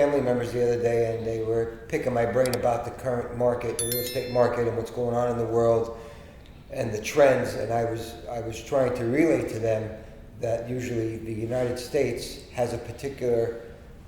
family members the other day, and they were picking my brain about the current market, the real estate market, and what's going on in the world, and the trends. And I was trying to relate to them that usually the United States has a particular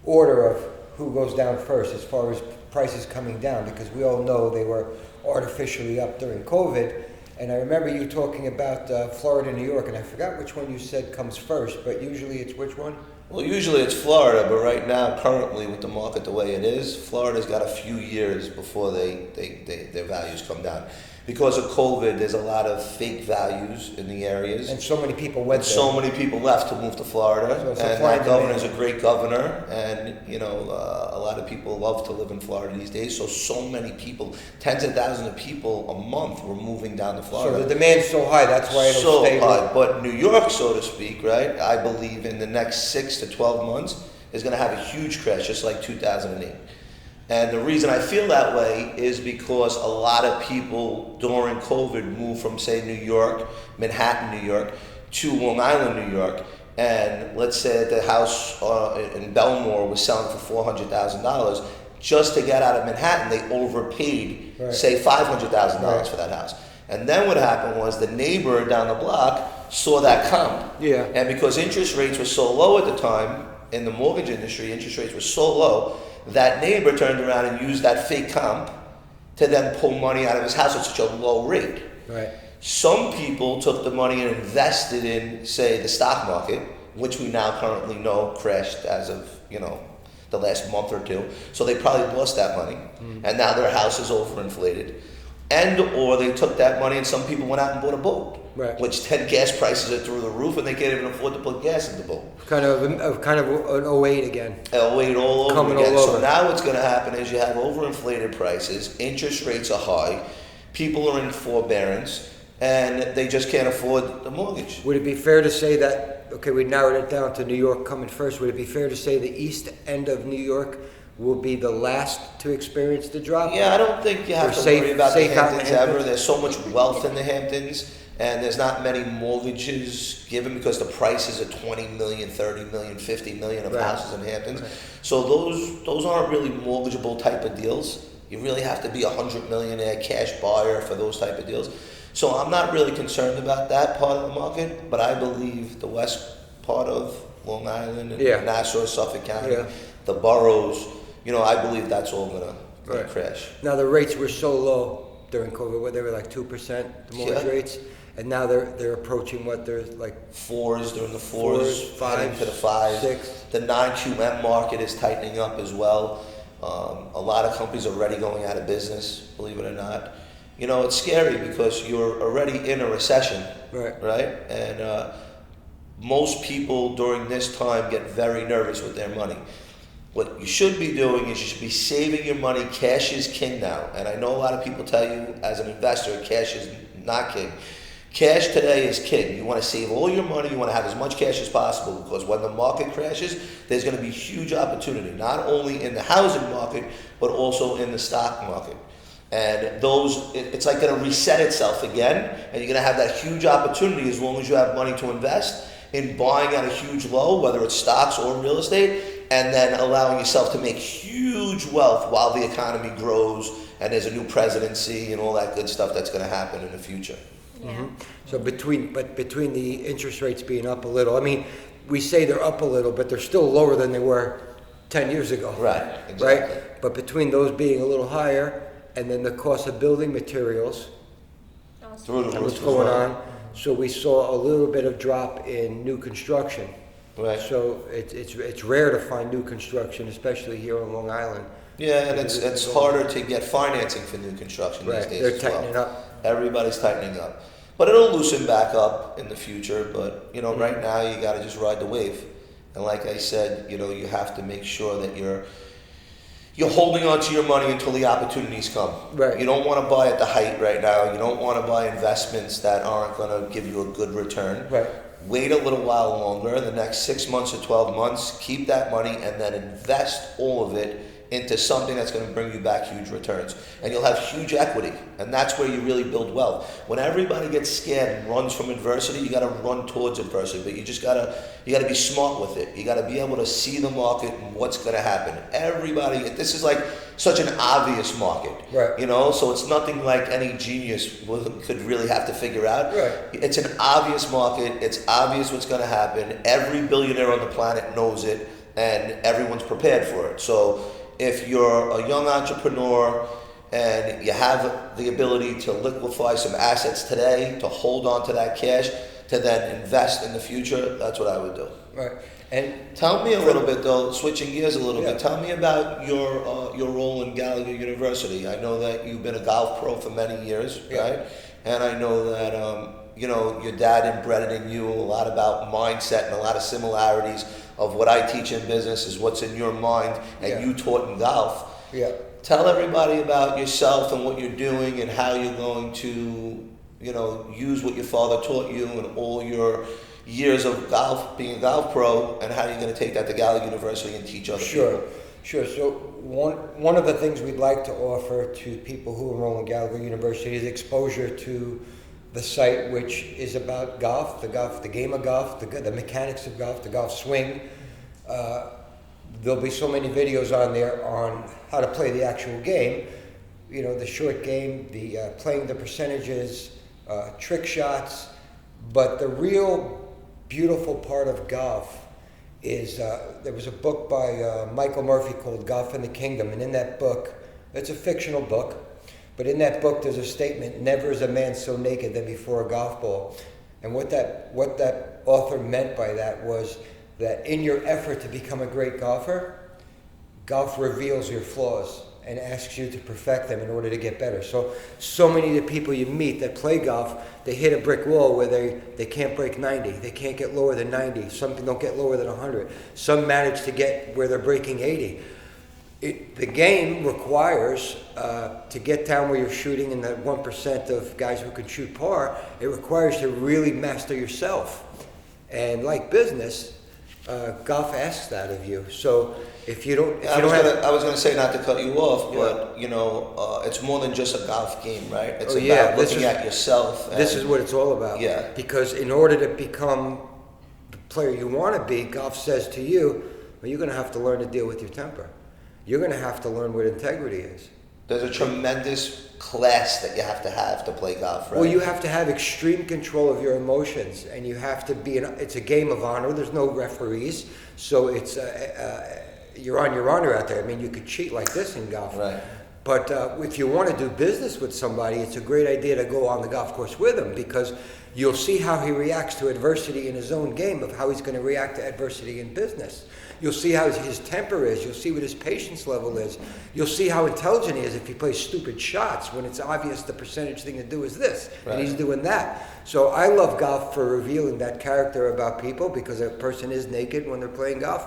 order of who goes down first as far as prices coming down, because we all know they were artificially up during COVID. And I remember you talking about Florida, New York, and I forgot which one you said comes first, but usually it's which one? Well, usually it's Florida, but right now, currently, with the market the way it is, Florida's got a few years before their values come down. Because of COVID, there's a lot of fake values in the areas. And so many people went there. So many people left to move to Florida. So and that governor's a great governor. And, a lot of people love to live in Florida these days. So many people, tens of thousands of people a month were moving down to Florida. So the demand's so high, that's why it'll stay high. But New York, so to speak, right, I believe in the next 6 to 12 months is going to have a huge crash, just like 2008. And the reason I feel that way is because a lot of people during COVID moved from, say, New York, Manhattan, New York, to Long Island, New York. And let's say that the house in Belmore was selling for $400,000. Just to get out of Manhattan, they overpaid, say, $500,000 for that house. And then what happened was the neighbor down the block saw that comp. Yeah. And because interest rates were so low at the time in the mortgage industry, interest rates were so low, that neighbor turned around and used that fake comp to then pull money out of his house at such a low rate. Right. Some people took the money and invested in, say, the stock market, which we now currently know crashed as of, the last month or two. So they probably lost that money, and now their house is overinflated. And or they took that money and some people went out and bought a boat. Right. Which then gas prices are through the roof and they can't even afford to put gas in the boat. Kind of an 08 again. 08 all over Coming again. all over. So now what's going to happen is you have overinflated prices, interest rates are high, people are in forbearance, and they just can't afford the mortgage. Would it be fair to say that, okay, we narrowed it down to New York coming first, would it be fair to say the east end of New York will be the last to experience the drop? Yeah, I don't think you have to worry about the Hamptons ever. There's so much wealth in the Hamptons, and there's not many mortgages given because the prices are 20 million, 30 million, 50 million of houses in Hamptons. Right. So those aren't really mortgageable type of deals. You really have to be a 100 millionaire cash buyer for those type of deals. So I'm not really concerned about that part of the market, but I believe the west part of Long Island and Nassau, Suffolk County, the boroughs, I believe that's all gonna crash. Now the rates were so low during COVID, they were like 2%, the mortgage rates, and now they're approaching what they're like fours, they're in the fours, fives, to the fives. 6. The non-QM market is tightening up as well. A lot of companies are already going out of business, believe it or not. It's scary because you're already in a recession, right? And most people during this time get very nervous with their money. What you should be doing is you should be saving your money. Cash is king now. And I know a lot of people tell you as an investor, cash is not king. Cash today is king. You want to save all your money. You want to have as much cash as possible because when the market crashes, there's going to be huge opportunity, not only in the housing market, but also in the stock market. And it's like going to reset itself again, and you're going to have that huge opportunity as long as you have money to invest in buying at a huge low, whether it's stocks or real estate, and then allowing yourself to make huge wealth while the economy grows and there's a new presidency and all that good stuff that's going to happen in the future. Yeah. Mm-hmm. So between the interest rates being up a little, I mean, we say they're up a little, but they're still lower than they were 10 years ago. Right, exactly. Right? But between those being a little higher and then the cost of building materials, what's going on, so we saw a little bit of drop in new construction. Right. So it's rare to find new construction, especially here on Long Island. Yeah, and it's harder to get financing for new construction these days. They're tightening up. Everybody's tightening up. But it'll loosen back up in the future. But, right now you got to just ride the wave. And like I said, you have to make sure that you're holding on to your money until the opportunities come. Right. You don't want to buy at the height right now. You don't want to buy investments that aren't going to give you a good return. Right. Wait a little while longer, the next 6 months or 12 months, keep that money and then invest all of it into something that's going to bring you back huge returns, and you'll have huge equity, and that's where you really build wealth. When everybody gets scared and runs from adversity, you got to run towards adversity, but you got to be smart with it. You got to be able to see the market and what's going to happen. This is like such an obvious market, right? You know, so it's nothing like any genius could really have to figure out. Right. It's an obvious market. It's obvious what's going to happen. Every billionaire on the planet knows it, and everyone's prepared for it. So if you're a young entrepreneur and you have the ability to liquefy some assets today, to hold on to that cash, to then invest in the future, that's what I would do. Right. And tell me a little bit, though, switching gears a little bit, tell me about your role in Gallagher University. I know that you've been a golf pro for many years, right? And I know that your dad inbred in you a lot about mindset and a lot of similarities of what I teach in business is what's in your mind and you taught in golf. Yeah. Tell everybody about yourself and what you're doing and how you're going to, use what your father taught you and all your years of golf, being a golf pro, and how you're going to take that to Gallagher University and teach other people. Sure. So one of the things we'd like to offer to people who enroll in Gallagher University is exposure to the site, which is about golf, the game of golf, the mechanics of golf, the golf swing. There'll be so many videos on there on how to play the actual game, the short game, the playing the percentages, trick shots. But the real beautiful part of golf is there was a book by Michael Murphy called Golf in the Kingdom, and in that book, it's a fictional book, but in that book there's a statement, never is a man so naked than before a golf ball. And what that author meant by that was that in your effort to become a great golfer, golf reveals your flaws and asks you to perfect them in order to get better. So many of the people you meet that play golf, they hit a brick wall where they can't break 90. They can't get lower than 90. Some don't get lower than 100. Some manage to get where they're breaking 80. The game requires, to get down where you're shooting in that 1% of guys who can shoot par, it requires to really master yourself. And like business, golf asks that of you. So if you don't, I was going to say, not to cut you off, but it's more than just a golf game, right? It's about looking at yourself. This is what it's all about. Yeah. Because in order to become the player you want to be, golf says to you, well, you're going to have to learn to deal with your temper. You're going to have to learn what integrity is. There's a tremendous class that you have to play golf, right? Well, you have to have extreme control of your emotions, and you have to be. It's a game of honor. There's no referees, so it's you're on your honor out there. I mean, you could cheat like this in golf, right? But if you want to do business with somebody, it's a great idea to go on the golf course with him, because you'll see how he reacts to adversity in his own game, of how he's going to react to adversity in business. You'll see how his temper is. You'll see what his patience level is. You'll see how intelligent he is if he plays stupid shots when it's obvious the percentage thing to do is this, and he's doing that. So I love golf for revealing that character about people, because a person is naked when they're playing golf.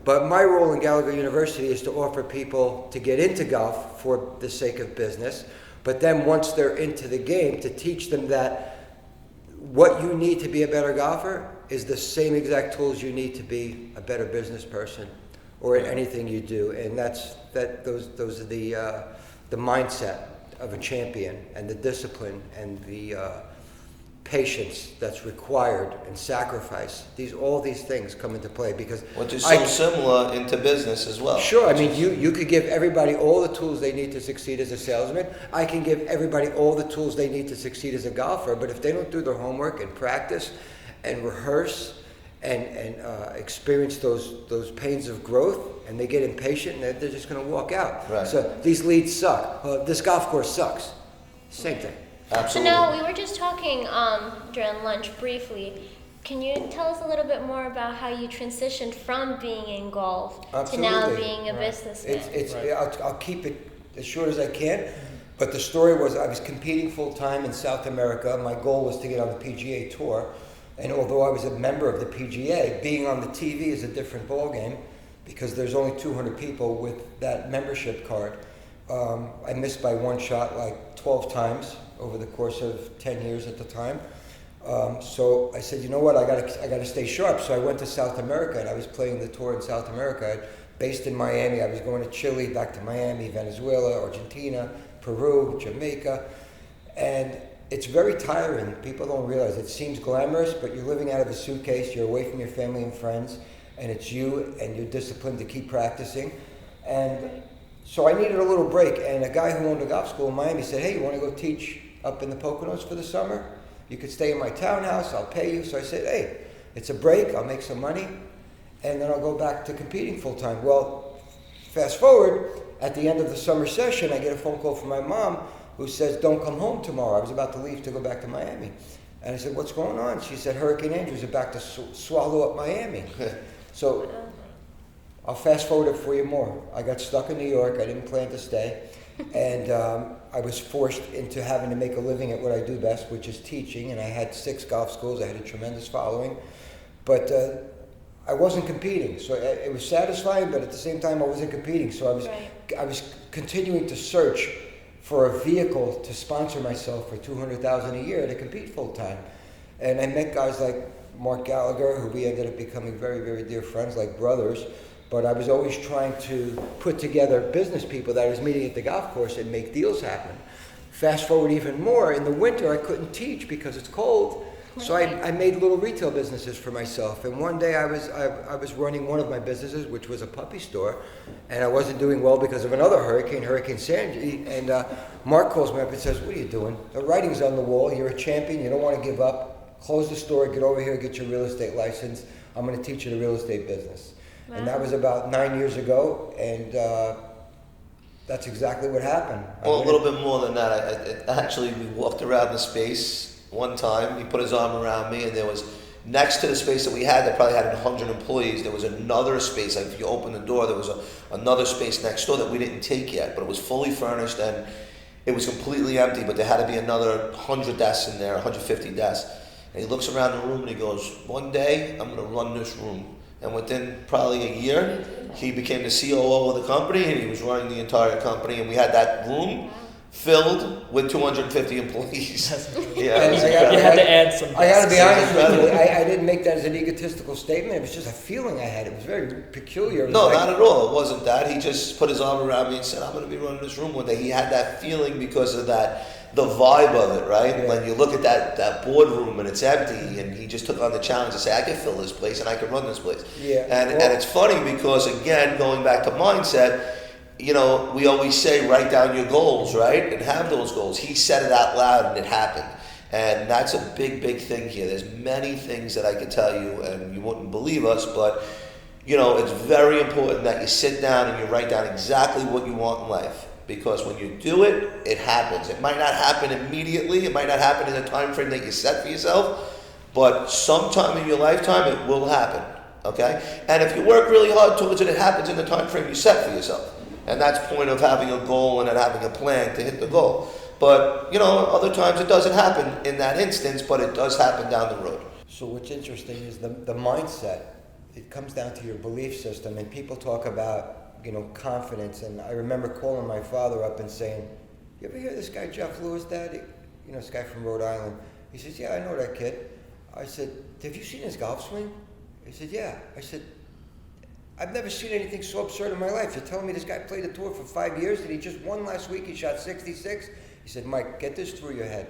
But my role in Gallagher University is to offer people to get into golf for the sake of business, but then once they're into the game, to teach them that what you need to be a better golfer is the same exact tools you need to be a better business person or at anything you do. And those are the mindset of a champion, and the discipline and the patience that's required, and sacrifice. All these things come into play, because which is so similar into business as well. Sure, I mean, you could give everybody all the tools they need to succeed as a salesman. I can give everybody all the tools they need to succeed as a golfer, but if they don't do their homework and practice and rehearse and experience those pains of growth, and they get impatient, and they're just going to walk out. Right. So these leads suck. This golf course sucks. Same thing. Absolutely. So now, we were just talking during lunch briefly. Can you tell us a little bit more about how you transitioned from being in golf to now being a businessman? I'll keep it as short as I can. But the story was, I was competing full time in South America. My goal was to get on the PGA Tour. And although I was a member of the PGA, being on the TV is a different ballgame, because there's only 200 people with that membership card. I missed by one shot like 12 times over the course of 10 years at the time. So I said, you know what, I gotta stay sharp. So I went to South America, and I was playing the tour in South America. I had based in Miami. I was going to Chile, back to Miami, Venezuela, Argentina, Peru, Jamaica. And it's very tiring. People don't realize it seems glamorous, but you're living out of a suitcase. You're away from your family and friends, and it's you, and you're disciplined to keep practicing. And so I needed a little break. And a guy who owned a golf school in Miami said, "Hey, you want to go teach up in the Poconos for the summer? You could stay in my townhouse. I'll pay you." So I said, "Hey, it's a break. I'll make some money, and then I'll go back to competing full time." Well, fast forward, at the end of the summer session, I get a phone call from my mom, who says, "Don't come home tomorrow." I was about to leave to go back to Miami. And I said, "What's going on?" She said, "Hurricane Andrew's about to swallow up Miami." So I'll fast forward it for you more. I got stuck in New York. I didn't plan to stay. And I was forced into having to make a living at what I do best, which is teaching. And I had 6 golf schools. I had a tremendous following. But I wasn't competing. So it was satisfying, but at the same time, I wasn't competing. So I was continuing to search for a vehicle to sponsor myself for $200,000 a year to compete full time. And I met guys like Mark Gallagher, who we ended up becoming very, very dear friends, like brothers. But I was always trying to put together business people that I was meeting at the golf course and make deals happen. Fast forward even more, in the winter I couldn't teach because it's cold. So I made little retail businesses for myself. And one day I was running one of my businesses, which was a puppy store, and I wasn't doing well because of another hurricane, Hurricane Sandy. And Mark calls me up and says, "What are you doing? The writing's on the wall. You're a champion. You don't want to give up. Close the store. Get over here. Get your real estate license. I'm going to teach you the real estate business." Wow. And that was about 9 years ago, and that's exactly what happened. Well, a little bit more than that. Actually, we walked around the space one time. He put his arm around me, and there was, next to the space that we had, that probably had 100 employees, there was another space. Like if you open the door, there was another space next door that we didn't take yet, but it was fully furnished and it was completely empty, but there had to be another 100 desks in there, 150 desks. And he looks around the room and he goes, "One day, I'm going to run this room." And within probably a year, he became the COO of the company, and he was running the entire company, and we had that room filled with 250 employees. Yeah, you had to add some. I got to be honest with you. I didn't make that as an egotistical statement. It was just a feeling I had. It was very peculiar. No, not at all. It wasn't that. He just put his arm around me and said, "I'm going to be running this room one day." He had that feeling because of the vibe of it, right? Yeah. When you look at that boardroom and it's empty, and he just took on the challenge to say, "I can fill this place and I can run this place." Yeah. And it's funny because, again, going back to mindset, you know, we always say, write down your goals, right? And have those goals. He said it out loud and it happened. And that's a big, big thing here. There's many things that I could tell you and you wouldn't believe us, but, you know, it's very important that you sit down and you write down exactly what you want in life. Because when you do it, it happens. It might not happen immediately. It might not happen in the time frame that you set for yourself, but sometime in your lifetime, it will happen, okay? And if you work really hard towards it, it happens in the time frame you set for yourself. And that's the point of having a goal and then having a plan to hit the goal. But, you know, other times it doesn't happen in that instance, but it does happen down the road. So what's interesting is the mindset. It comes down to your belief system, and people talk about, you know, confidence. And I remember calling my father up and saying, "You ever hear this guy Jeff Lewis, Dad? You know, this guy from Rhode Island." He says, "Yeah, I know that kid." I said, "Have you seen his golf swing?" He said, "Yeah." I said, "I've never seen anything so absurd in my life. You're telling me this guy played a tour for 5 years and he just won last week? He shot 66? He said, "Mike, get this through your head.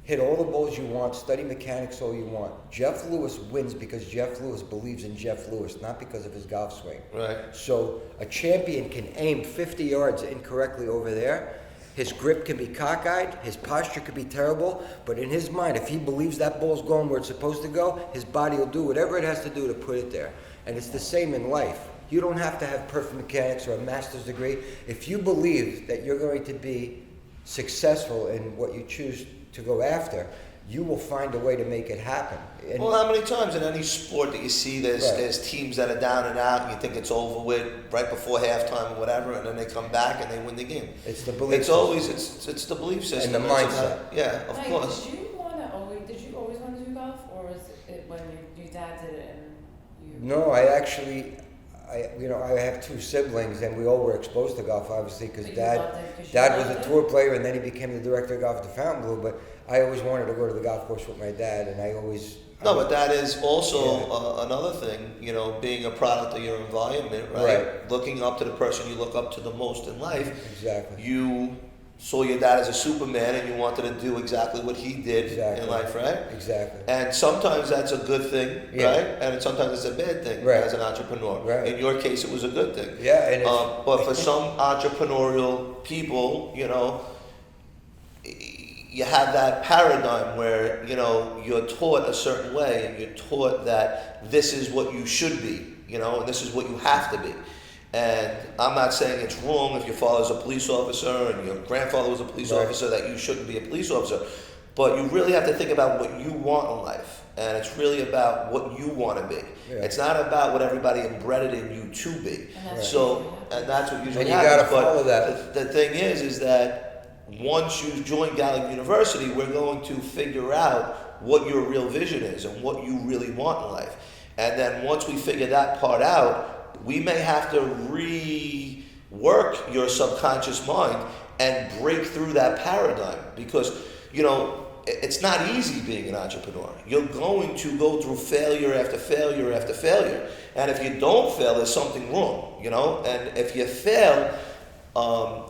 Hit all the balls you want, study mechanics all you want. Jeff Lewis wins because Jeff Lewis believes in Jeff Lewis, not because of his golf swing." Right. So a champion can aim 50 yards incorrectly over there. His grip can be cockeyed, his posture could be terrible, but in his mind, if he believes that ball's going where it's supposed to go, his body will do whatever it has to do to put it there. And it's the same in life. You don't have to have perfect mechanics or a master's degree. If you believe that you're going to be successful in what you choose to go after, you will find a way to make it happen. And well, how many times in any sport that you see there's teams that are down and out and you think it's over with right before halftime or whatever, and then they come back and they win the game. It's the belief it's system. Always it's the belief system. And the mindset. Yeah, of Mike, course. Did you always want to do golf, or was it when your dad did it and you? No, I have 2 siblings, and we all were exposed to golf, obviously, because Dad was a tour player, and then he became the director of golf at the Fountain Blue. But I always wanted to go to the golf course with my dad, and I always. No, but that is also another thing, you know, being a product of your environment, right? Looking up to the person you look up to the most in life. Exactly. You saw your dad as a Superman and you wanted to do exactly what he did in life, right? Exactly. And sometimes that's a good thing, right? And sometimes it's a bad thing as an entrepreneur. Right. In your case, it was a good thing. Yeah. And but for some entrepreneurial people, you know, you have that paradigm where, you know, you're taught a certain way and you're taught that this is what you should be, you know, and this is what you have to be. And I'm not saying it's wrong if your father's a police officer and your grandfather was a police officer that you shouldn't be a police officer. But you really have to think about what you want in life. And it's really about what you want to be. Yeah. It's not about what everybody inbred in you to be. And that's what usually happens. But the thing is that once you join Gallagher University, we're going to figure out what your real vision is and what you really want in life. And then once we figure that part out, we may have to rework your subconscious mind and break through that paradigm because, you know, it's not easy being an entrepreneur. You're going to go through failure after failure after failure. And if you don't fail, there's something wrong, you know? And if you fail,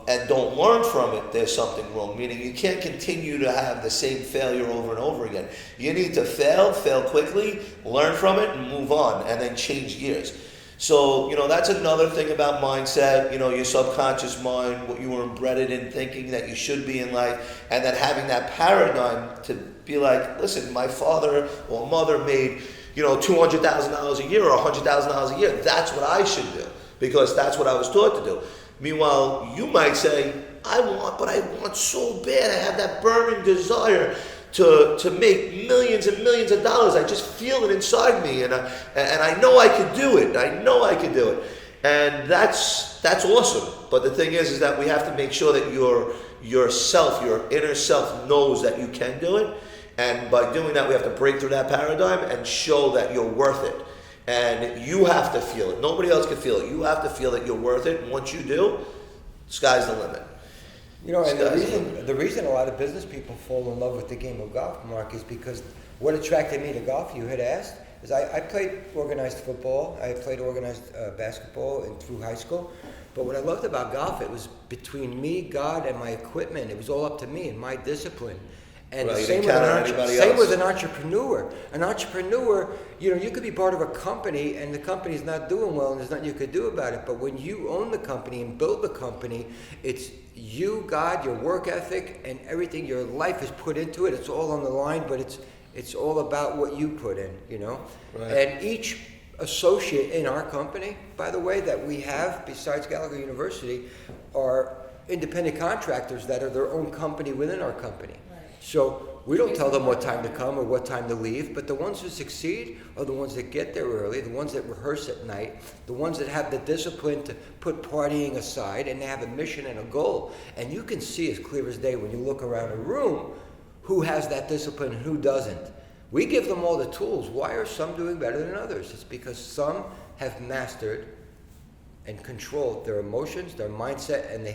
and don't learn from it, there's something wrong. Meaning you can't continue to have the same failure over and over again. You need to fail quickly, learn from it, and move on, and then change gears. So, you know, that's another thing about mindset, you know, your subconscious mind, what you were embedded in thinking that you should be in life, and then having that paradigm to be like, listen, my father or mother made, you know, $200,000 a year or $100,000 a year. That's what I should do because that's what I was taught to do. Meanwhile, you might say, I want so bad. I have that burning desire to make millions and millions of dollars. I just feel it inside me, and I know I could do it. I know I could do it, and that's awesome. But the thing is that we have to make sure that your inner self knows that you can do it, and by doing that, we have to break through that paradigm and show that you're worth it. And you have to feel it. Nobody else can feel it. You have to feel that you're worth it. And once you do, sky's the limit. You know, and the reason a lot of business people fall in love with the game of golf, Mark, is because what attracted me to golf, you had asked, is I played organized football. I played organized basketball through high school. But what I loved about golf, it was between me, God, and my equipment. It was all up to me and my discipline. And the same with an entrepreneur. An entrepreneur, you know, you could be part of a company and the company's not doing well and there's nothing you could do about it. But when you own the company and build the company, it's you, God, your work ethic, and everything, your life is put into it. It's all on the line, but it's all about what you put in, you know? Right. And each associate in our company, by the way, that we have, besides Gallagher University, are independent contractors that are their own company within our company. So we don't tell them what time to come or what time to leave, but the ones who succeed are the ones that get there early, the ones that rehearse at night, the ones that have the discipline to put partying aside, and they have a mission and a goal. And you can see as clear as day when you look around a room who has that discipline and who doesn't. We give them all the tools. Why are some doing better than others? It's because some have mastered and controlled their emotions, their mindset, and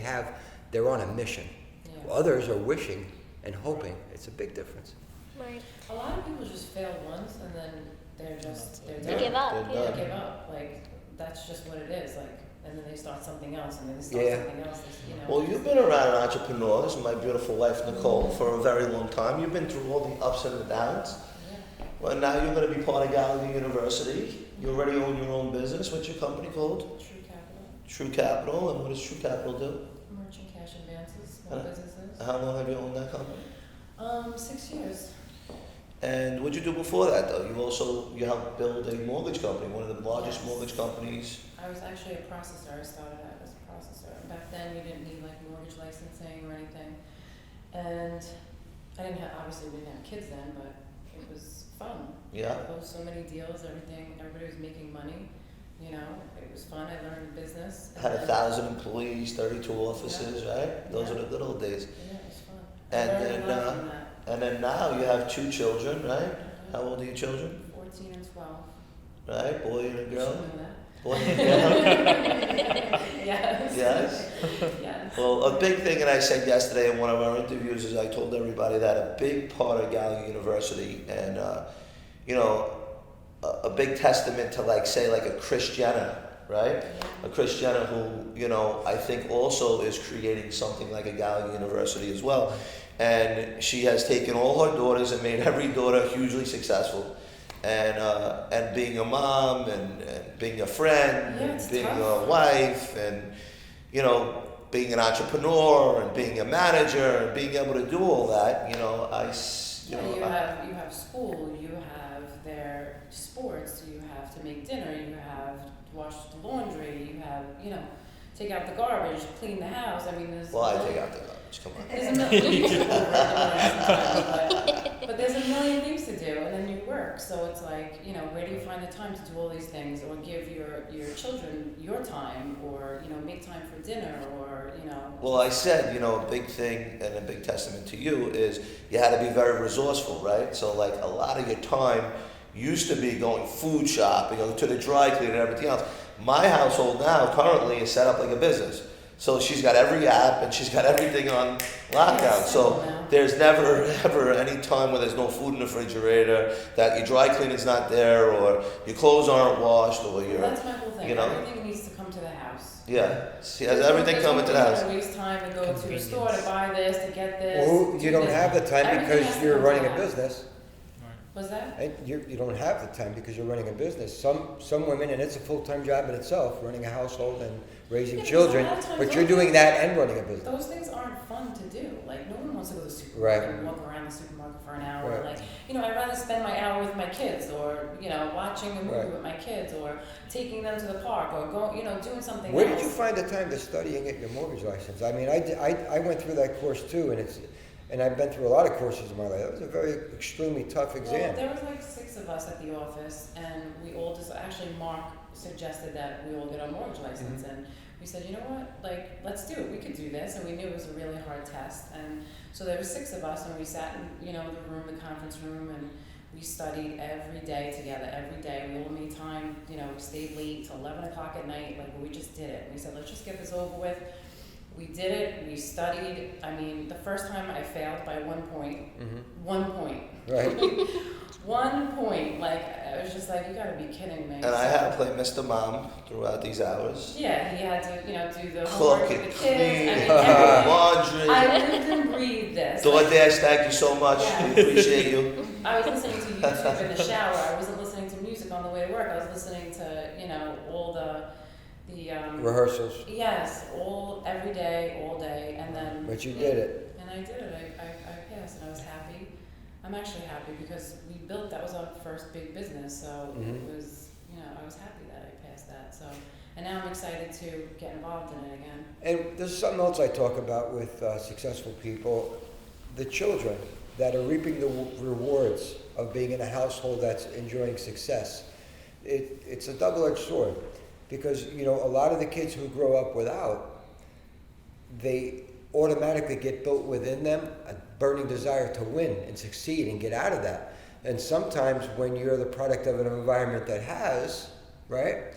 they're on a mission. Yeah. Others are wishing and hoping. It's a big difference. Right. A lot of people just fail once and then they're done. They give up. They give up. Like, that's just what it is. Like, and then they start something else and then they start something else. You know. Well, you've been around an entrepreneur. This is my beautiful wife, Nicole, for a very long time. You've been through all the ups and the downs. Yeah. Well, now you're going to be part of Gallagher University. You already own your own business. What's your company called? True Capital. True Capital. And what does True Capital do? Merchant cash advances, small businesses. How long have you owned that company? 6 years. And what did you do before that, though? You helped build a mortgage company, one of the largest mortgage companies. I was actually a processor. I started out as a processor. Back then, you didn't need like mortgage licensing or anything, and obviously we didn't have kids then, but it was fun. Yeah. I closed so many deals, everybody was making money. You know, it was fun. I learned business. Had 1,000 employees, 32 offices, right? Those are the good old days. Yeah, it was fun. And then now you have 2 children, right? How old are your children? 14 and 12. Right, boy and a girl. Yes. Yes? Yes. Well, a big thing, and I said yesterday in one of our interviews, is I told everybody that a big part of Gallagher University, and you know, a big testament to, like, say, like a Kris Jenner, right? A Kris Jenner who, you know, I think also is creating something like a Gallagher University as well. And she has taken all her daughters and made every daughter hugely successful. And being a mom and being a friend and being a wife and, you know, being an entrepreneur and being a manager and being able to do all that, you know, you have school, you have their sports, you have to make dinner, you have to wash the laundry, you have, you know, take out the garbage, clean the house. I mean, there's. Well, I take out the garbage. Come on. There's a million, but there's a million things to do, and then you work. So it's like, you know, where do you find the time to do all these things, or give your children your time, or, you know, make time for dinner, or, you know. Well, I said, you know, a big thing and a big testament to you is you had to be very resourceful, right? So, like, a lot of your time used to be going food shopping or to the dry cleaner and everything else. My household now currently is set up like a business. So she's got every app and she's got everything on lockdown. So there's never ever any time where there's no food in the refrigerator, that your dry cleaner's not there, or your clothes aren't washed, or your. Well, that's my whole thing. You know, everything needs to come to the house. Yeah, she has everything coming to the house. Waste time and go to the store to buy this, to get this. Well, you don't have the time because you're running a business. What's that? And you don't have the time because you're running a business. Some women, and it's a full-time job in itself, running a household and raising children, but you're doing that and running a business. Those things aren't fun to do. Like, no one wants to go to the supermarket and walk around the supermarket for an hour. Right. Like, you know, I'd rather spend my hour with my kids, or, you know, watching a movie with my kids, or taking them to the park, or go, you know, doing something Where else. did you find the time to study and get your mortgage license? I mean, I went through that course too, and I've been through a lot of courses in my life. It was a very extremely tough exam. Well, there was like 6 of us at the office, and we all just, actually Mark suggested that we all get our mortgage license, and we said, you know what, like, let's do it. We could do this, and we knew it was a really hard test. And so there were 6 of us, and we sat in, you know, the conference room, and we studied every day together, every day. We all made time, you know, we stayed late till 11 o'clock at night, like, we just did it. We said, let's just get this over with. We did it, we studied. I mean, the first time I failed by 1 point. 1 point. Right. 1 point. Like, I was just like, you gotta be kidding me. And I had to play Mr. Mom throughout these hours. Yeah, he had to, you know, do the homework Cook with it, the kids. clean, I mean, laundry. I lived and breathed this. DoorDash, thank you so much. Yeah. We appreciate you. I was listening to YouTube in the shower. I wasn't listening to music on the way to work. I was listening to, you know, all the Rehearsals. Yes, every day, all day, and then. But you did it. And I did it. I passed, and I was happy. I'm actually happy because that was our first big business, so it was, you know, I was happy that I passed that. So, and now I'm excited to get involved in it again. And there's something else I talk about with successful people: the children that are reaping the rewards of being in a household that's enjoying success. It's a double-edged sword. Because, you know, a lot of the kids who grow up without, they automatically get built within them a burning desire to win and succeed and get out of that. And sometimes when you're the product of an environment that has, right,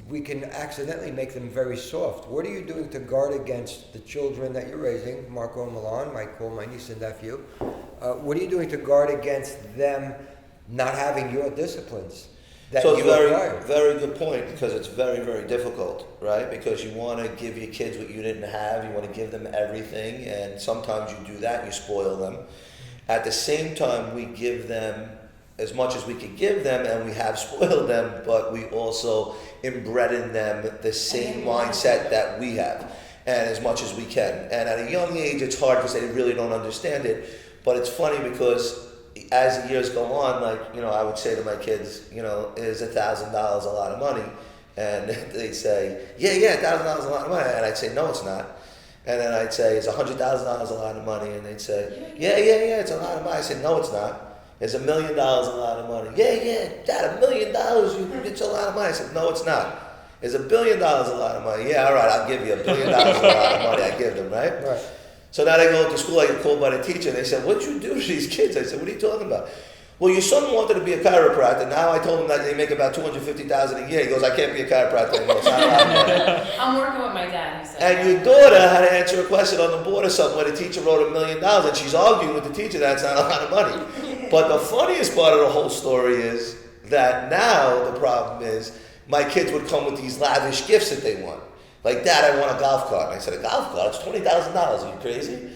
we can accidentally make them very soft. What are you doing to guard against the children that you're raising, Marco and Milan, Michael, my niece and nephew? What are you doing to guard against them not having your disciplines? So it's a very good point, because it's very, very difficult, right? Because you want to give your kids what you didn't have. You want to give them everything, and sometimes you do that and you spoil them. At the same time, we give them as much as we could give them, and we have spoiled them, but we also inbred in them the same mindset that we have, and as much as we can. And at a young age, it's hard because they really don't understand it. But it's funny because as the years go on, like, you know, I would say to my kids, you know, is $1,000 a lot of money? And they'd say, yeah, $1,000 is a lot of money. And I'd say, no, it's not. And then I'd say, is $100,000 a lot of money? And they'd say, yeah, it's a lot of money. I said, no, it's not. Is $1 million a lot of money? Yeah, Dad, $1 million, it's a lot of money. I said, no, it's not. Is $1 billion a lot of money? Yeah, all right, I'll give you $1 billion a lot of money. I give them, right? Right. So now I go to school, I get called by the teacher, and they said, what'd you do to these kids? I said, what are you talking about? Well, your son wanted to be a chiropractor. Now I told him that they make about $250,000 a year. He goes, I can't be a chiropractor anymore. It's not a lot of money. I'm working with my dad, he said. And your daughter had to answer a question on the board or something where the teacher wrote $1 million, and she's arguing with the teacher that's not a lot of money. But the funniest part of the whole story is that now the problem is my kids would come with these lavish gifts that they want. Like, Dad, I want a golf cart. And I said, a golf cart? It's $20,000. Are you crazy?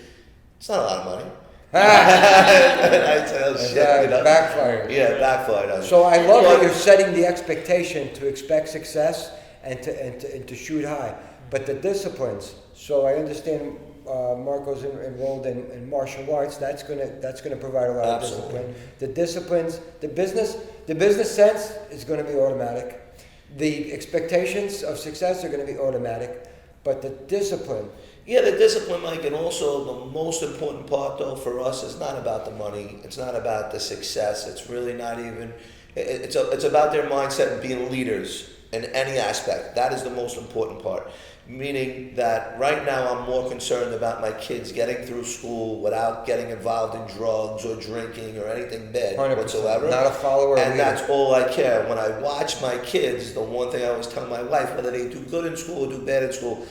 It's not a lot of money. I said, oh, shit, you know? Backfired. Yeah, backfired. So I love that you're setting the expectation to expect success and to shoot high. But the disciplines, so I understand Marco's enrolled in martial arts. That's gonna provide a lot of discipline. The disciplines, the business sense is gonna be automatic. The expectations of success are gonna be automatic. But the discipline. Yeah, the discipline, Mike, and also the most important part, though, for us is not about the money. It's not about the success. It's really not even. It's about their mindset and being leaders in any aspect. That is the most important part. Meaning that right now I'm more concerned about my kids getting through school without getting involved in drugs or drinking or anything bad 100%. whatsoever. Not a follower. And that's all I care. When I watch my kids, the one thing I always tell my wife, whether they do good in school or do bad in school,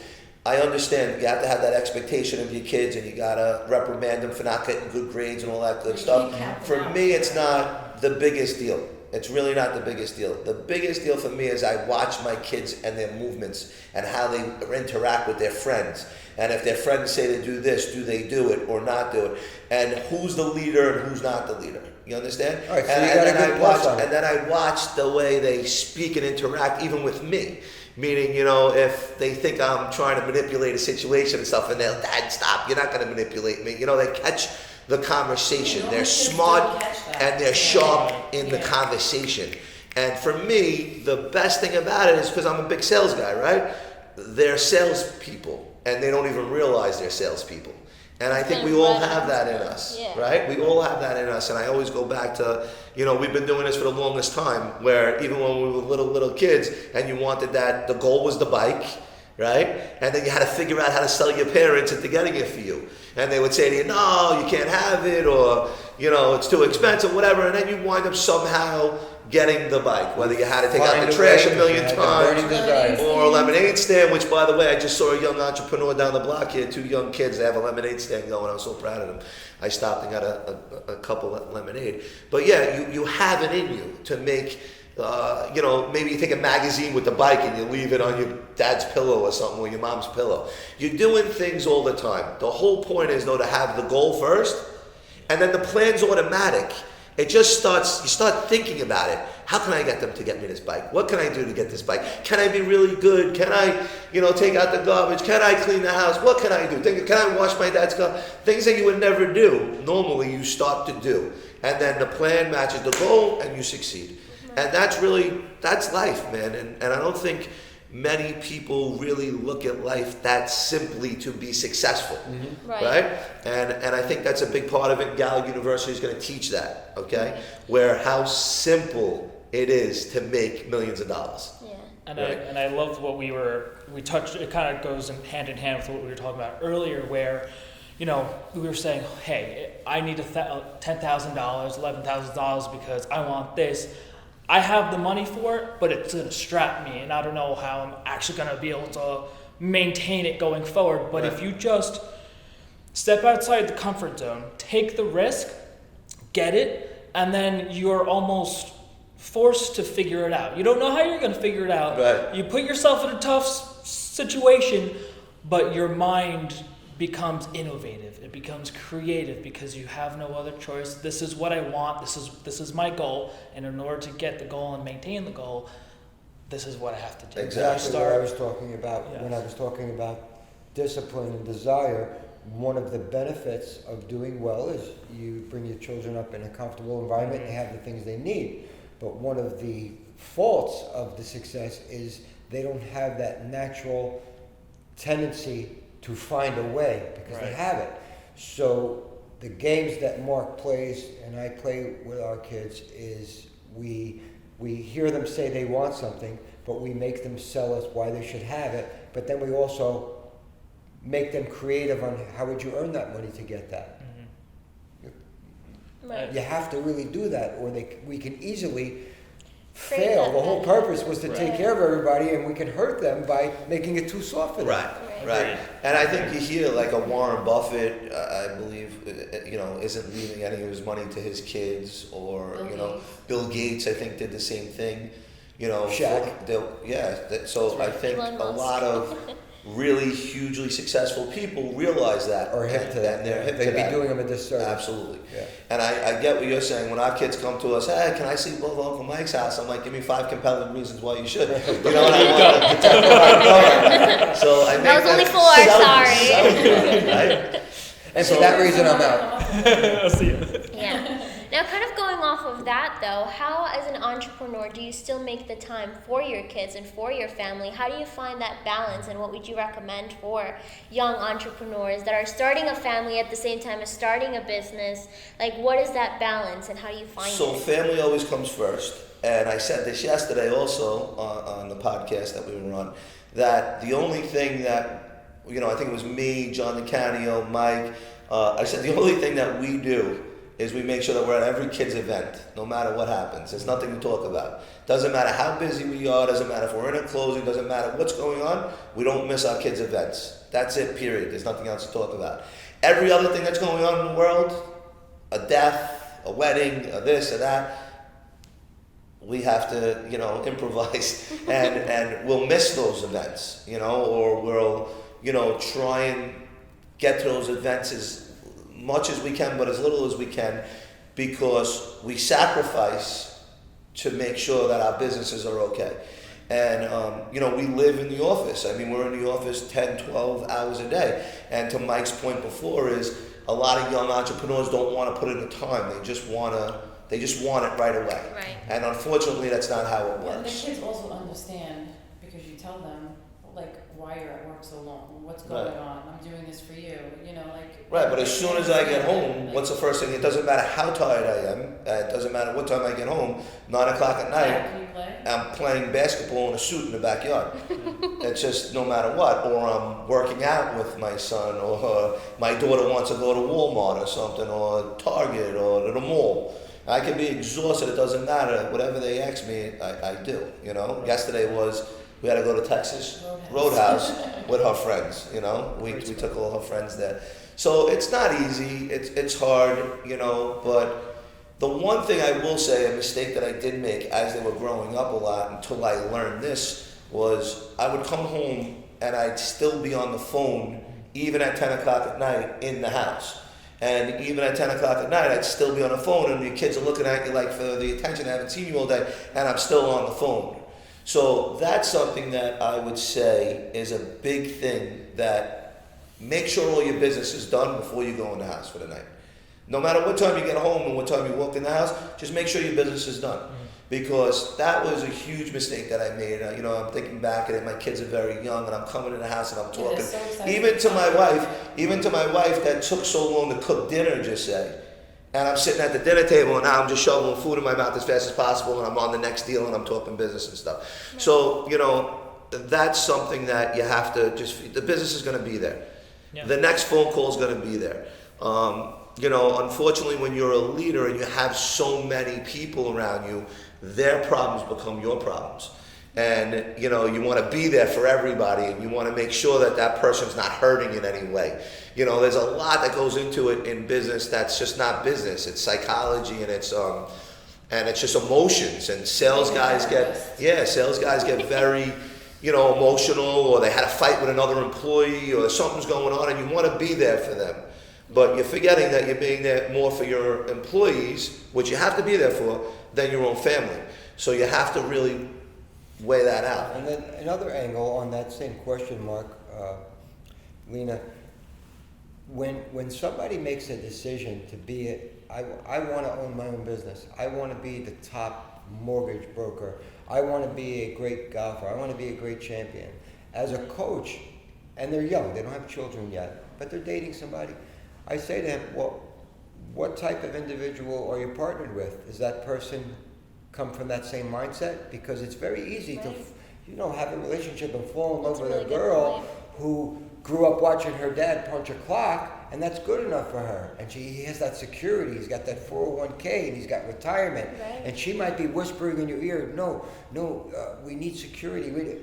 I understand you have to have that expectation of your kids, and you gotta reprimand them for not getting good grades and all that good stuff. For me, it's not the biggest deal. It's really not the biggest deal. The biggest deal for me is I watch my kids and their movements and how they interact with their friends. And if their friends say to do this, do they do it or not do it? And who's the leader and who's not the leader? You understand? All right, so and then I watch the way they speak and interact, even with me. Meaning, you know, if they think I'm trying to manipulate a situation and stuff, and they'll, Dad, stop, you're not going to manipulate me. You know, they catch the conversation. They're smart and they're sharp in the conversation. And for me, the best thing about it is because I'm a big sales guy, right? They're salespeople, and they don't even realize they're salespeople. And I think we all have that in us, right? We all have that in us. And I always go back to, you know, we've been doing this for the longest time, where even when we were little kids and you wanted that, the goal was the bike, right? And then you had to figure out how to sell your parents into getting it for you. And they would say to you, no, you can't have it, or, you know, it's too expensive, whatever. And then you wind up somehow getting the bike, whether you had to take out the trash a million times, or a lemonade stand, which, by the way, I just saw a young entrepreneur down the block here, 2 young kids, they have a lemonade stand going. I was so proud of them. I stopped and got a couple of lemonade. But yeah, you have it in you to make, you know, maybe you take a magazine with the bike and you leave it on your dad's pillow or something, or your mom's pillow. You're doing things all the time. The whole point is, though, to have the goal first, and then the plan's automatic. It just starts, you start thinking about it. How can I get them to get me this bike? What can I do to get this bike? Can I be really good? Can I, you know, take out the garbage? Can I clean the house? What can I do? Can I wash my dad's car? Things that you would never do, normally you start to do. And then the plan matches the goal and you succeed. And that's really, that's life, man. And I don't think many people really look at life that simply to be successful, right? And I think that's a big part of it. Gallagher University is going to teach that, okay? Where how simple it is to make millions of dollars. Yeah. And I loved what we touched. It kind of goes hand in hand with what we were talking about earlier, where, you know, we were saying, hey, I need $10,000, $11,000 because I want this. I have the money for it, but it's going to strap me, and I don't know how I'm actually going to be able to maintain it going forward. But if you just step outside the comfort zone, take the risk, get it, and then you're almost forced to figure it out. You don't know how you're going to figure it out. Right. You put yourself in a tough situation, but your mind becomes innovative. It becomes creative because you have no other choice. This is what I want. This is my goal. And in order to get the goal and maintain the goal, this is what I have to do. Exactly what I was talking about when I was talking about discipline and desire. One of the benefits of doing well is you bring your children up in a comfortable environment and they have the things they need. But one of the faults of the success is they don't have that natural tendency to find a way because they have it. So the games that Mark plays and I play with our kids is we hear them say they want something, but we make them sell us why they should have it. But then we also make them creative on how would you earn that money to get that. Right. You have to really do that, or we can easily Create fail. that The whole better. purpose was to take Right. care of everybody, and we can hurt them by making it too soft for them. Right. And I think you hear like a Warren Buffett, I believe, isn't leaving any of his money to his kids, or Bill Gates, I think, did the same thing. Shaq. So I think Elon a Musk. lot of really hugely successful people realize that, Or hip to that. they're hip to They'd be that. doing them a disservice. Absolutely. Yeah. And I get what you're saying. When our kids come to us, hey, can I sleep over Uncle Mike's house? I'm like, give me 5 compelling reasons why you should. You know what I want to protect what I know. So I make That was only them 4, sell sorry. it, right? And for that reason, I'm out. I'll see you. Yeah. Now, kind of going off of that, though, how, as an entrepreneur, do you still make the time for your kids and for your family? How do you find that balance, and what would you recommend for young entrepreneurs that are starting a family at the same time as starting a business? Like, what is that balance, and how do you find So it? family always comes first. And I said this yesterday also on the podcast that we were on, that the only thing that, I think it was me, John DeCanio, Mike, I said the only thing that we do is we make sure that we're at every kid's event, no matter what happens. There's nothing to talk about. Doesn't matter how busy we are, doesn't matter if we're in a closing, doesn't matter what's going on, we don't miss our kids' events. That's it, period. There's nothing else to talk about. Every other thing that's going on in the world, a death, a wedding, a this, a that, we have to, improvise, and we'll miss those events, or we'll, try and get to those events as much as we can, but as little as we can, because we sacrifice to make sure that our businesses are okay. And, we live in the office. I mean, we're in the office 10, 12 hours a day. And to Mike's point before is a lot of young entrepreneurs don't want to put in the time. They just want it right away. Right. And unfortunately, that's not how it Yeah, the works. kids also understand, because you tell them, like, why you're at work so long, what's going Right. on, I'm doing this for you, Right, but as soon as I get home, what's the first thing? It doesn't matter how tired I am. It doesn't matter what time I get home. 9 o'clock at night, Can you play? I'm playing basketball in a suit in the backyard. It's just no matter what. Or I'm working out with my son, or my daughter wants to go to Walmart or something, or Target, or to the mall. I can be exhausted. It doesn't matter. Whatever they ask me, I do. Yesterday we had to go to Texas Roadhouse with her friends. We took all her friends there. So it's not easy. It's hard. But the one thing I will say, a mistake that I did make as they were growing up a lot until I learned this, was I would come home and I'd still be on the phone even at 10 o'clock at night in the house. And even at 10 o'clock at night, I'd still be on the phone, and your kids are looking at you like for the attention. I haven't seen you all day, and I'm still on the phone. So that's something that I would say is a big thing, that make sure all your business is done before you go in the house for the night. No matter what time you get home and what time you walk in the house, just make sure your business is done. Because that was a huge mistake that I made. I'm thinking back at it, my kids are very young, and I'm coming in the house and I'm Yeah, talking. they're so excited. Even to my wife that took so long to cook dinner, just say. And I'm sitting at the dinner table, and now I'm just shoveling food in my mouth as fast as possible, and I'm on the next deal, and I'm talking business and stuff. Right. So, that's something that you have to the business is going to be there. Yeah. The next phone call is going to be there. Unfortunately, when you're a leader and you have so many people around you, their problems become your problems. And, you want to be there for everybody, and you want to make sure that that person's not hurting in any way. There's a lot that goes into it in business that's just not business. It's psychology, and it's just emotions. And sales guys get very, emotional, or they had a fight with another employee, or something's going on, and you want to be there for them. But you're forgetting that you're being there more for your employees, which you have to be there for, than your own family. So you have to really weigh that out. And then another angle on that same question, Mark, Lena, when somebody makes a decision to be I want to own my own business. I want to be the top mortgage broker. I want to be a great golfer. I want to be a great champion. As a coach, and they're young, they don't have children yet, but they're dating somebody, I say to him, well, what type of individual are you partnered with? Does that person come from that same mindset? Because it's very easy to, have a relationship and fall in love with a girl who grew up watching her dad punch a clock, and that's good enough for her. And he has that security. He's got that 401k, and he's got retirement. Right. And she might be whispering in your ear, no, we need security.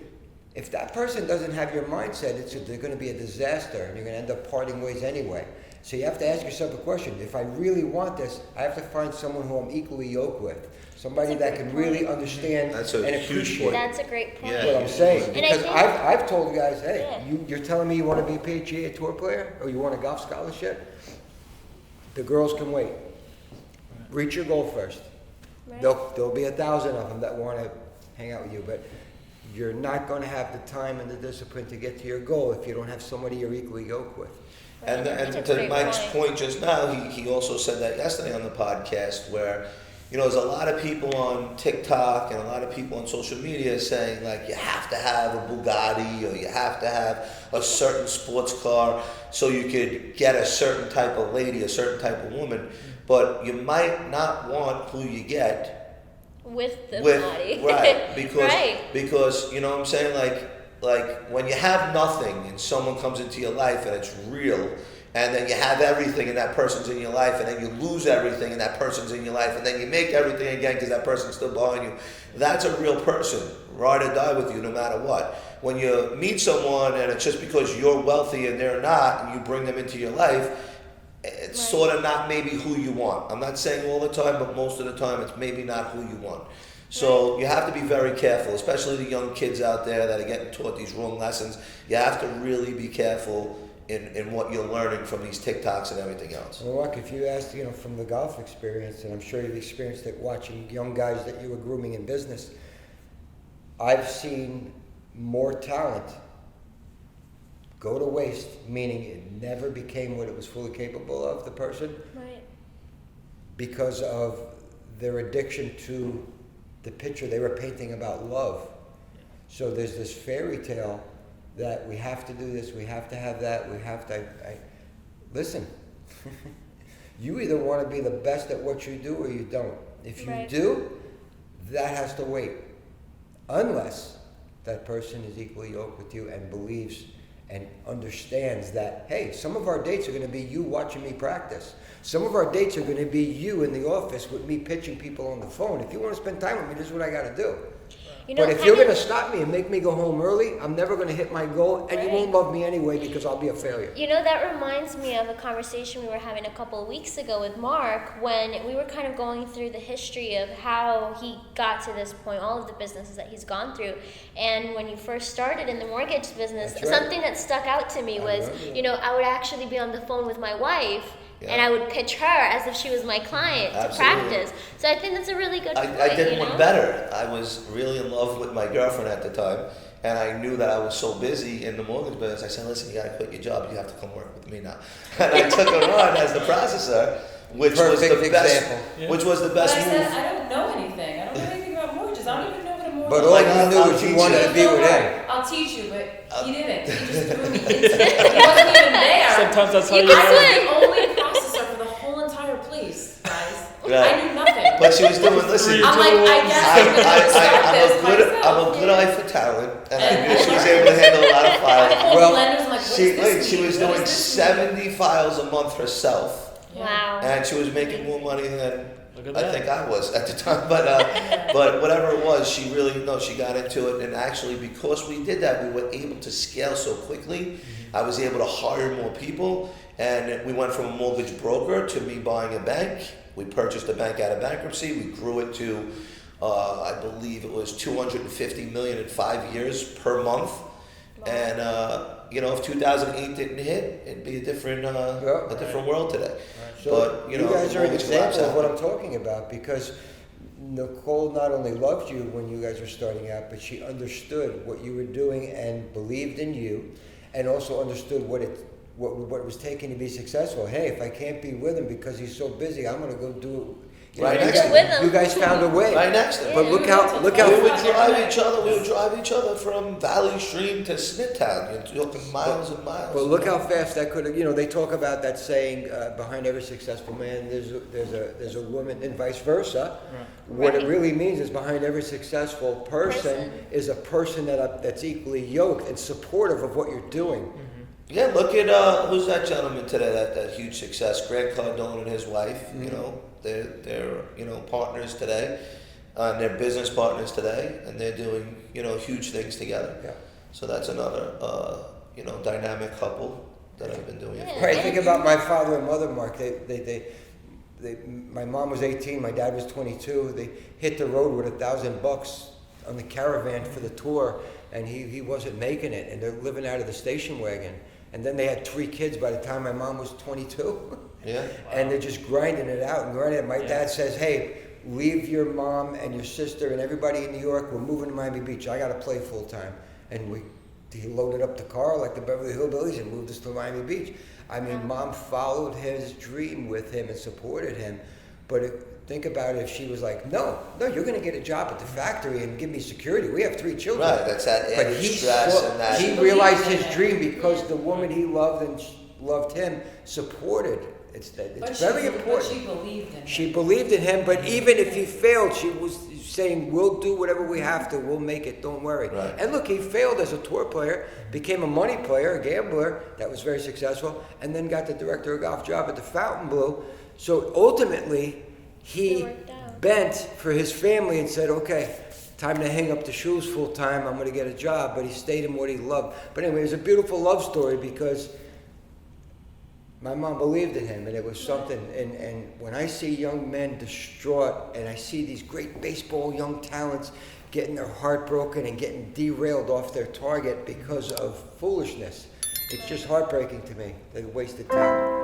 If that person doesn't have your mindset, they're going to be a disaster, and you're going to end up parting ways anyway. So you have to ask yourself a question. If I really want this, I have to find someone who I'm equally yoked with. Somebody that can really understand and appreciate. That's a great point. Yeah. What I'm saying, And because I've told guys, hey, Yeah. you're telling me you want to be a PGA Tour player, or you want a golf scholarship? The girls can wait. Reach your goal first. Right. There'll be 1,000 of them that want to hang out with you, but you're not going to have the time and the discipline to get to your goal if you don't have somebody you're equally yoked with. And That's a to great Mike's point just now, he also said that yesterday on the podcast where, there's a lot of people on TikTok and a lot of people on social media saying like you have to have a Bugatti or you have to have a certain sports car so you could get a certain type of lady, a certain type of woman, but you might not want who you get with the body. Right, because Right. because you know what I'm saying, like when you have nothing and someone comes into your life and it's real, and then you have everything and that person's in your life, and then you lose everything and that person's in your life, and then you make everything again because that person's still behind you. That's a real person, ride or die with you no matter what. When you meet someone and it's just because you're wealthy and they're not, and you bring them into your life, it's sort of not maybe who you want. I'm not saying all the time, but most of the time it's maybe not who you want. So you have to be very careful, especially the young kids out there that are getting taught these wrong lessons. You have to really be careful in what you're learning from these TikToks and everything else. Well, look, if you ask, from the golf experience, and I'm sure you've experienced it watching young guys that you were grooming in business, I've seen more talent go to waste, meaning it never became what it was fully capable of, the person, Right. because of their addiction to the picture they were painting about love. So there's this fairy tale that we have to do this, we have to have that, we have to. Listen, you either want to be the best at what you do or you don't. If you Right. do, that has to wait. Unless that person is equally yoked with you and believes and understands that, hey, some of our dates are going to be you watching me practice. Some of our dates are going to be you in the office with me pitching people on the phone. If you want to spend time with me, this is what I got to do. But if you're going to stop me and make me go home early, I'm never going to hit my goal, and you won't love me anyway because I'll be a failure. That reminds me of a conversation we were having a couple of weeks ago with Mark when we were kind of going through the history of how he got to this point, all of the businesses that he's gone through. And when you first started in the mortgage business, That's right. something that stuck out to me was, I would actually be on the phone with my wife. Yeah. And I would pitch her as if she was my client Absolutely. to practice. So I think that's a really good point. I did one better. I was really in love with my girlfriend at the time, and I knew that I was so busy in the mortgage business. I said, listen, you got to quit your job. You have to come work with me now. And I took her on as the processor, which was the best. Yeah. Which was the But best I move. said, I don't know anything. I don't know anything about mortgages. I don't even know what a mortgage But is. all Like, you knew I'll was you teach wanted you. to be with him. I'll teach you, but he didn't. He just threw me into it. He wasn't even there. Sometimes that's how You you can learn. swim. I was the only processor for the whole entire place, guys. Right. I knew nothing. But she was doing, listen, I'm like, I guess I'm gonna start this I'm a myself. good eye for talent, and I knew she was able to handle a lot of I files. called Well, the lenders. I'm like, what does this She mean? was What doing does this mean? 70 files a month herself. Wow. And she was making more money than Look at I that. think I was at the time. But whatever it was, she really, she got into it. And actually, because we did that, we were able to scale so quickly. I was able to hire more people. And we went from a mortgage broker to me buying a bank. We purchased a bank out of bankruptcy. We grew it to, I believe it was $250 million in 5 years per month. Wow. And if 2008 didn't hit, it'd be a different world today. So But you guys are an mortgage collapse example of what I'm happened. talking about, because Nicole not only loved you when you guys were starting out, but she understood what you were doing and believed in you, and also understood what it was taking to be successful. Hey, if I can't be with him because he's so busy, I'm going to go do it. Right you next guys, to him. you guys found a way. Right next to him. But look how We would drive each other. We would drive each other from Valley Stream to Smithtown. You're talking miles and miles. But look how fast that could have. They talk about that saying, behind every successful man, there's a woman, and vice versa. Right. What it Right. really means is behind every successful person is a person that's equally yoked and supportive of what you're doing. Yeah, look at who's that gentleman today? That huge success, Grant Cardone and his wife. You know, they're partners today, and they're business partners today, and they're doing huge things together. Yeah. So that's another dynamic couple that I've been doing. Yeah. Right, think about my father and mother, Mark. My mom was 18, my dad was 22. They hit the road with $1,000 on the caravan for the tour, and he wasn't making it, and they're living out of the station wagon. And then they had 3 kids by the time my mom was 22. Yeah. And they're just grinding it out and grinding it. My dad says, hey, leave your mom and your sister and everybody in New York. We're moving to Miami Beach. I got to play full time. And he loaded up the car like the Beverly Hillbillies and moved us to Miami Beach. I mean, Mom followed his dream with him and supported him. But think about it, if she was like, no, you're going to get a job at the factory and give me security. We have 3 children. Right, that's that But added he stress and that. he realized his dream because the woman he loved and loved him supported. It's very important. But she believed in him. She believed in him, but even if he failed, she was saying, we'll do whatever we have to, we'll make it, don't worry. Right. And look, he failed as a tour player, became a money player, a gambler, that was very successful, and then got the director of golf job at the Fontainebleau. So ultimately, he bent for his family and said, okay, time to hang up the shoes full time, I'm going to get a job, but he stayed in what he loved. But anyway, it was a beautiful love story because my mom believed in him, and it was something. And when I see young men distraught, and I see these great baseball young talents getting their heart broken and getting derailed off their target because of foolishness, it's just heartbreaking to me. They wasted talent.